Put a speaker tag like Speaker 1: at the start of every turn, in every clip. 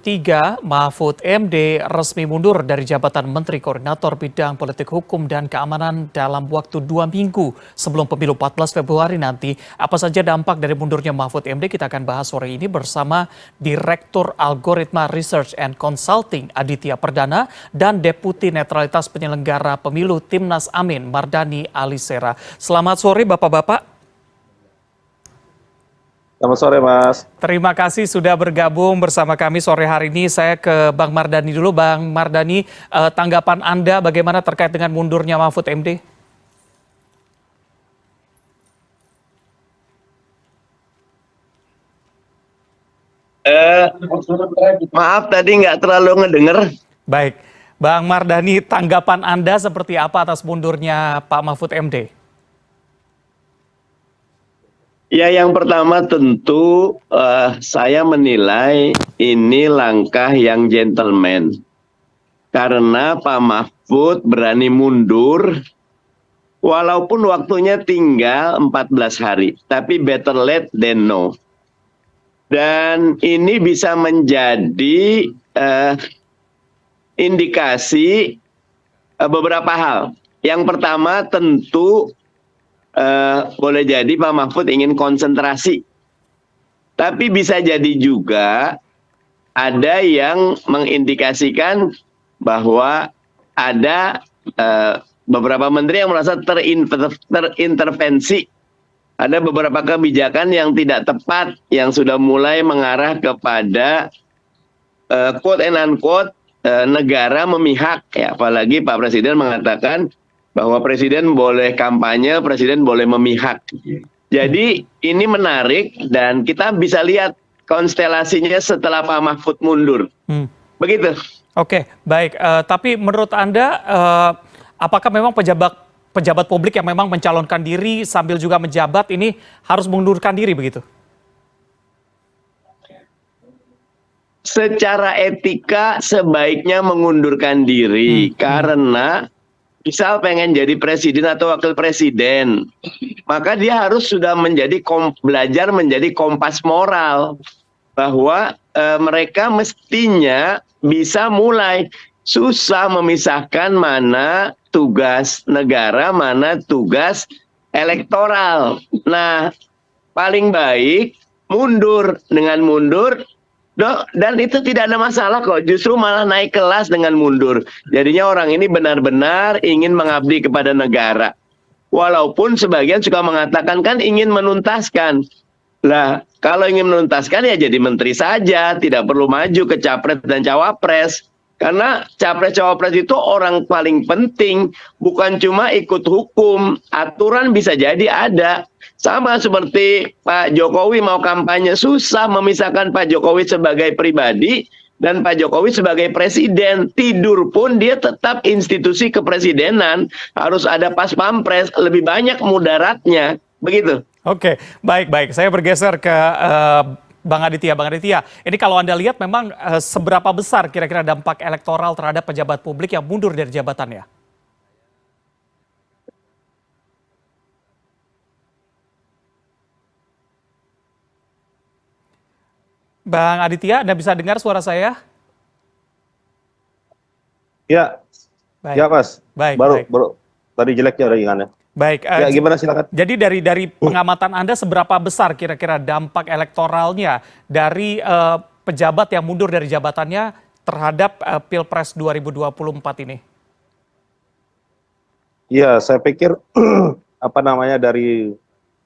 Speaker 1: 3, Mahfud MD resmi mundur dari jabatan Menteri Koordinator Bidang Politik Hukum dan Keamanan dalam waktu 2 minggu sebelum pemilu 14 Februari nanti. Apa saja dampak dari mundurnya Mahfud MD kita akan bahas sore ini bersama Direktur Algoritma Research and Consulting Aditya Perdana dan Deputi Netralitas Penyelenggara Pemilu Timnas Amin Mardani Alisera. Selamat sore Bapak-Bapak.
Speaker 2: Selamat sore, Mas.
Speaker 1: Terima kasih sudah bergabung bersama kami sore hari ini. Saya ke Bang Mardani dulu. Bang Mardani, tanggapan Anda bagaimana terkait dengan mundurnya Mahfud MD?
Speaker 2: Maaf tadi nggak terlalu ngedenger.
Speaker 1: Baik, Bang Mardani, tanggapan Anda seperti apa atas mundurnya Pak Mahfud MD?
Speaker 2: Ya, yang pertama tentu saya menilai ini langkah yang gentleman. Karena Pak Mahfud berani mundur walaupun waktunya tinggal 14 hari. Tapi better late than no. Dan ini bisa menjadi indikasi beberapa hal. Yang pertama tentu boleh jadi Pak Mahfud ingin konsentrasi. Tapi bisa jadi juga ada yang mengindikasikan bahwa ada beberapa menteri yang merasa terintervensi. Ada beberapa kebijakan yang tidak tepat yang sudah mulai mengarah kepada quote and unquote negara memihak. Ya, apalagi Pak Presiden mengatakan bahwa presiden boleh kampanye, presiden boleh memihak. Jadi ini menarik dan kita bisa lihat konstelasinya setelah Pak Mahfud mundur. Begitu.
Speaker 1: Oke, baik. Tapi menurut Anda, apakah memang pejabat publik yang memang mencalonkan diri sambil juga menjabat ini harus mengundurkan diri begitu?
Speaker 2: Secara etika sebaiknya mengundurkan diri karena misal pengen jadi presiden atau wakil presiden, maka dia harus sudah belajar menjadi kompas moral bahwa mereka mestinya bisa mulai susah memisahkan mana tugas negara, mana tugas elektoral. Nah, paling baik mundur. Dengan mundur, dan itu tidak ada masalah kok, justru malah naik kelas dengan mundur. Jadinya orang ini benar-benar ingin mengabdi kepada negara. Walaupun sebagian suka mengatakan kan ingin menuntaskan. Lah, kalau ingin menuntaskan ya jadi menteri saja, tidak perlu maju ke capres dan cawapres. Karena capres-cawapres itu orang paling penting, bukan cuma ikut hukum, aturan bisa jadi ada. Sama seperti Pak Jokowi mau kampanye, susah memisahkan Pak Jokowi sebagai pribadi dan Pak Jokowi sebagai presiden. Tidur pun dia tetap institusi kepresidenan, harus ada pas pampres, lebih banyak mudaratnya, begitu.
Speaker 1: Oke, baik. Saya bergeser ke Bang Aditya. Bang Aditya, ini kalau Anda lihat memang seberapa besar kira-kira dampak elektoral terhadap pejabat publik yang mundur dari jabatannya? Bang Aditya, Anda bisa dengar suara saya?
Speaker 2: Ya,
Speaker 1: Baik.
Speaker 2: ya Mas.
Speaker 1: Baik.
Speaker 2: Baru tadi jeleknya ringannya.
Speaker 1: Baik.
Speaker 2: Ya, gimana silakan.
Speaker 1: Jadi dari pengamatan Anda seberapa besar kira-kira dampak elektoralnya dari pejabat yang mundur dari jabatannya terhadap Pilpres 2024 ini?
Speaker 2: Iya, saya pikir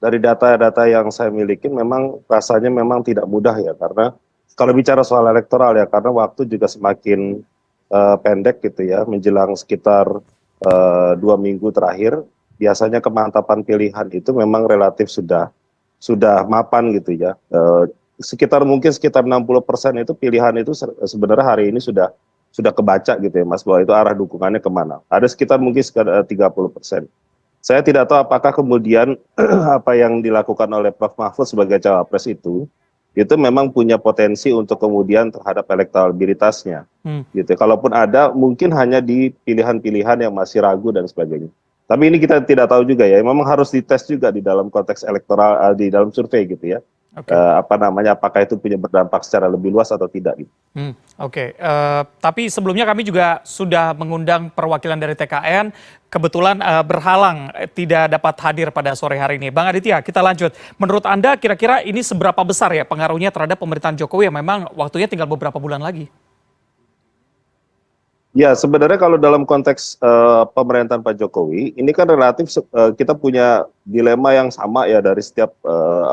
Speaker 2: dari data-data yang saya miliki memang rasanya memang tidak mudah ya, karena kalau bicara soal elektoral ya, karena waktu juga semakin pendek gitu ya, menjelang sekitar 2 minggu terakhir, biasanya kemantapan pilihan itu memang relatif sudah mapan gitu ya. Mungkin sekitar 60% itu pilihan itu sebenarnya hari ini sudah kebaca gitu ya Mas, bahwa itu arah dukungannya kemana. Ada mungkin sekitar 30%. Saya tidak tahu apakah kemudian apa yang dilakukan oleh Prof. Mahfud sebagai cawapres itu memang punya potensi untuk kemudian terhadap elektabilitasnya. Gitu. Kalaupun ada, mungkin hanya di pilihan-pilihan yang masih ragu dan sebagainya. Tapi ini kita tidak tahu juga ya, memang harus dites juga di dalam konteks elektoral, di dalam survei gitu ya.
Speaker 1: Oke.
Speaker 3: Apakah itu punya berdampak secara lebih luas atau tidak gitu.
Speaker 1: Oke. Tapi sebelumnya kami juga sudah mengundang perwakilan dari TKN, kebetulan berhalang tidak dapat hadir pada sore hari ini. Bang Aditya, kita lanjut. Menurut Anda kira-kira ini seberapa besar ya pengaruhnya terhadap pemerintahan Jokowi yang memang waktunya tinggal beberapa bulan lagi?
Speaker 3: Ya, sebenarnya kalau dalam konteks pemerintahan Pak Jokowi, ini kan relatif kita punya dilema yang sama ya dari setiap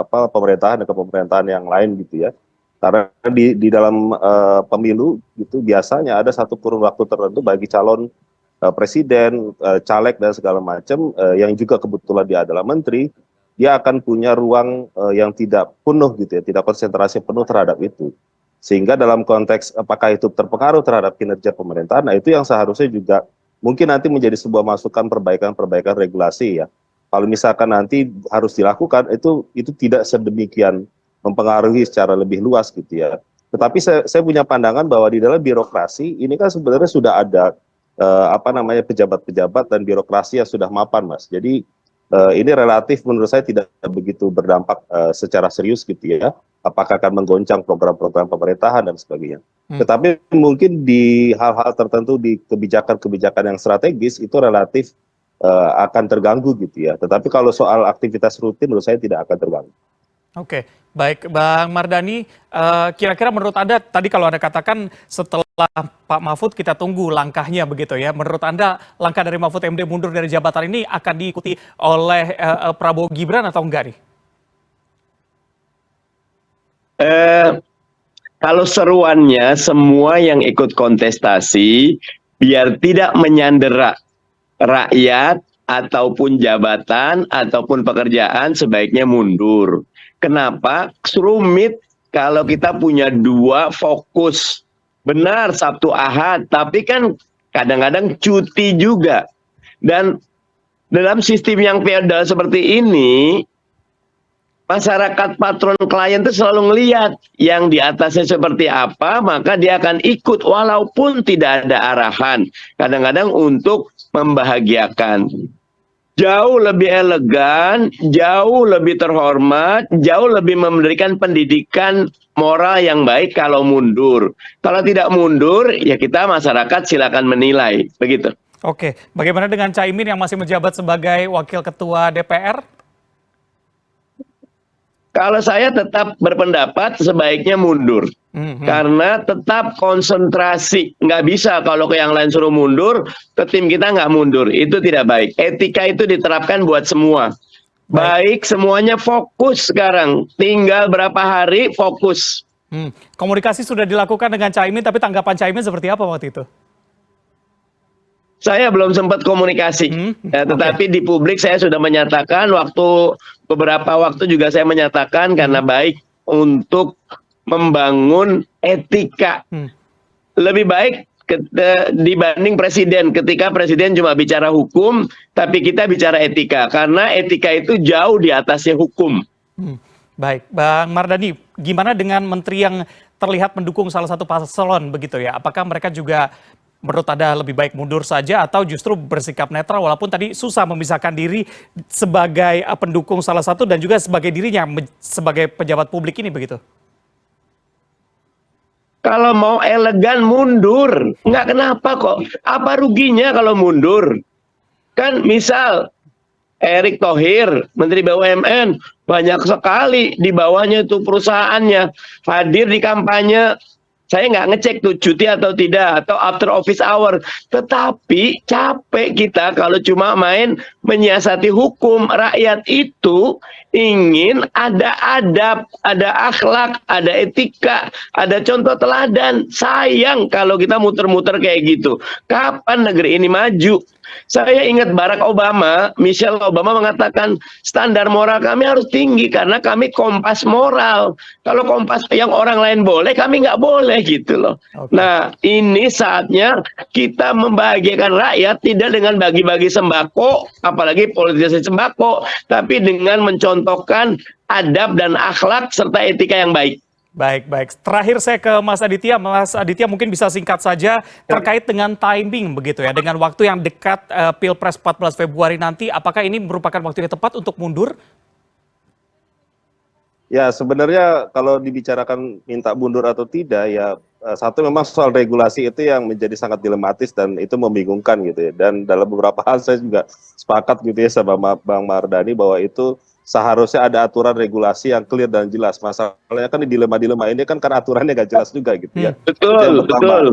Speaker 3: pemerintahan ke pemerintahan yang lain gitu ya. Karena di dalam pemilu gitu biasanya ada satu kurun waktu tertentu bagi calon presiden, caleg dan segala macam yang juga kebetulan dia adalah menteri, dia akan punya ruang yang tidak penuh gitu ya, tidak konsentrasi penuh terhadap itu. Sehingga dalam konteks apakah itu terpengaruh terhadap kinerja pemerintahan, nah itu yang seharusnya juga mungkin nanti menjadi sebuah masukan perbaikan regulasi ya. Kalau misalkan nanti harus dilakukan, itu tidak sedemikian mempengaruhi secara lebih luas gitu ya. Tetapi saya punya pandangan bahwa di dalam birokrasi ini kan sebenarnya sudah ada pejabat-pejabat dan birokrasi yang sudah mapan, Mas. Jadi ini relatif menurut saya tidak begitu berdampak secara serius gitu ya. Apakah akan menggoncang program-program pemerintahan dan sebagainya. Tetapi mungkin di hal-hal tertentu di kebijakan-kebijakan yang strategis itu relatif akan terganggu gitu ya. Tetapi kalau soal aktivitas rutin menurut saya tidak akan terganggu.
Speaker 1: Oke, baik Bang Mardhani, kira-kira menurut Anda tadi kalau Anda katakan setelah Pak Mahfud kita tunggu langkahnya begitu ya. Menurut Anda langkah dari Mahfud MD mundur dari jabatan ini akan diikuti oleh Prabowo Gibran atau enggak nih?
Speaker 2: Kalau seruannya semua yang ikut kontestasi biar tidak menyandera rakyat ataupun jabatan ataupun pekerjaan sebaiknya mundur. Kenapa? Rumit kalau kita punya dua fokus. Benar Sabtu Ahad, tapi kan kadang-kadang cuti juga. Dan dalam sistem yang feodal seperti ini, masyarakat patron klien itu selalu ngelihat yang di atasnya seperti apa, maka dia akan ikut walaupun tidak ada arahan. Kadang-kadang untuk membahagiakan. Jauh lebih elegan, jauh lebih terhormat, jauh lebih memberikan pendidikan moral yang baik kalau mundur. Kalau tidak mundur, ya kita masyarakat silakan menilai. Begitu.
Speaker 1: Oke, bagaimana dengan Caimin yang masih menjabat sebagai Wakil Ketua DPR?
Speaker 2: Kalau saya tetap berpendapat sebaiknya mundur. Karena tetap konsentrasi. Nggak bisa kalau ke yang lain suruh mundur, ke tim kita nggak mundur. Itu tidak baik. Etika itu diterapkan buat semua. Baik, semuanya fokus sekarang. Tinggal berapa hari fokus.
Speaker 1: Komunikasi sudah dilakukan dengan Caimin, tapi tanggapan Caimin seperti apa waktu itu?
Speaker 2: Saya belum sempat komunikasi, tetapi di publik saya sudah menyatakan beberapa waktu juga saya menyatakan karena baik untuk membangun etika. Lebih baik dibanding presiden ketika presiden cuma bicara hukum, tapi kita bicara etika karena etika itu jauh di atasnya hukum.
Speaker 1: Baik, Bang Mardhani, gimana dengan menteri yang terlihat mendukung salah satu paslon begitu ya? Apakah mereka juga menurut Anda lebih baik mundur saja atau justru bersikap netral walaupun tadi susah memisahkan diri sebagai pendukung salah satu dan juga sebagai dirinya sebagai pejabat publik ini begitu?
Speaker 2: Kalau mau elegan mundur, nggak kenapa kok. Apa ruginya kalau mundur? Kan misal Erick Thohir, Menteri BUMN, banyak sekali di bawahnya itu perusahaannya hadir di kampanye. Saya nggak ngecek tuh cuti atau tidak, atau after office hour. Tetapi capek kita kalau cuma main menyiasati hukum. Rakyat itu ingin ada adab, ada akhlak, ada etika, ada contoh teladan. Sayang kalau kita muter-muter kayak gitu. Kapan negeri ini maju? Saya ingat Barack Obama, Michelle Obama mengatakan standar moral kami harus tinggi karena kami kompas moral. Kalau kompas yang orang lain boleh, kami nggak boleh gitu loh. Nah, ini saatnya kita membahagiakan rakyat tidak dengan bagi-bagi sembako, apalagi politisasi sembako, tapi dengan mencontohkan adab dan akhlak serta etika yang baik.
Speaker 1: Baik, baik. Terakhir saya ke Mas Aditya. Mas Aditya mungkin bisa singkat saja terkait dengan timing begitu ya. Dengan waktu yang dekat Pilpres 14 Februari nanti, apakah ini merupakan waktu yang tepat untuk mundur?
Speaker 3: Ya, sebenarnya kalau dibicarakan minta mundur atau tidak, ya satu memang soal regulasi itu yang menjadi sangat dilematis dan itu membingungkan gitu ya. Dan dalam beberapa hal saya juga sepakat gitu ya sama Bang Mardhani bahwa itu seharusnya ada aturan regulasi yang clear dan jelas. Masalahnya kan di dilema-dilema ini kan karena aturannya nggak jelas juga gitu ya. Itu yang
Speaker 2: Betul,
Speaker 3: pertama.
Speaker 2: betul.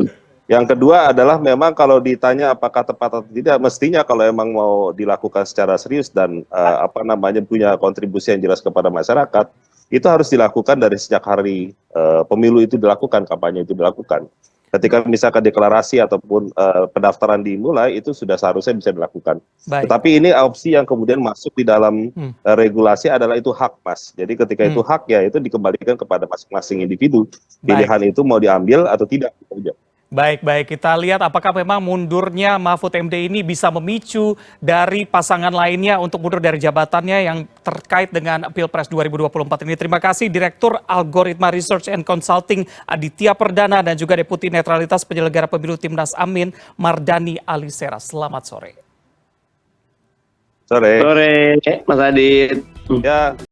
Speaker 3: Yang kedua adalah memang kalau ditanya apakah tepat atau tidak, mestinya kalau emang mau dilakukan secara serius dan punya kontribusi yang jelas kepada masyarakat, itu harus dilakukan dari sejak hari pemilu itu dilakukan, kampanye itu dilakukan. Ketika misalkan deklarasi ataupun pendaftaran dimulai, itu sudah seharusnya bisa dilakukan.
Speaker 1: Baik.
Speaker 3: Tetapi ini opsi yang kemudian masuk di dalam regulasi adalah itu hak, Mas. Jadi ketika itu hak, ya itu dikembalikan kepada masing-masing individu. Pilihan itu mau diambil atau tidak.
Speaker 1: Baik, kita lihat apakah memang mundurnya Mahfud MD ini bisa memicu dari pasangan lainnya untuk mundur dari jabatannya yang terkait dengan Pilpres 2024 ini. Terima kasih Direktur Algoritma Research and Consulting Aditya Perdana dan juga Deputi Netralitas Penyelenggara Pemilu Timnas Amin Mardhani Alisera. Selamat sore.
Speaker 3: Sore.
Speaker 2: Sore, Mas Adit.
Speaker 3: Ya.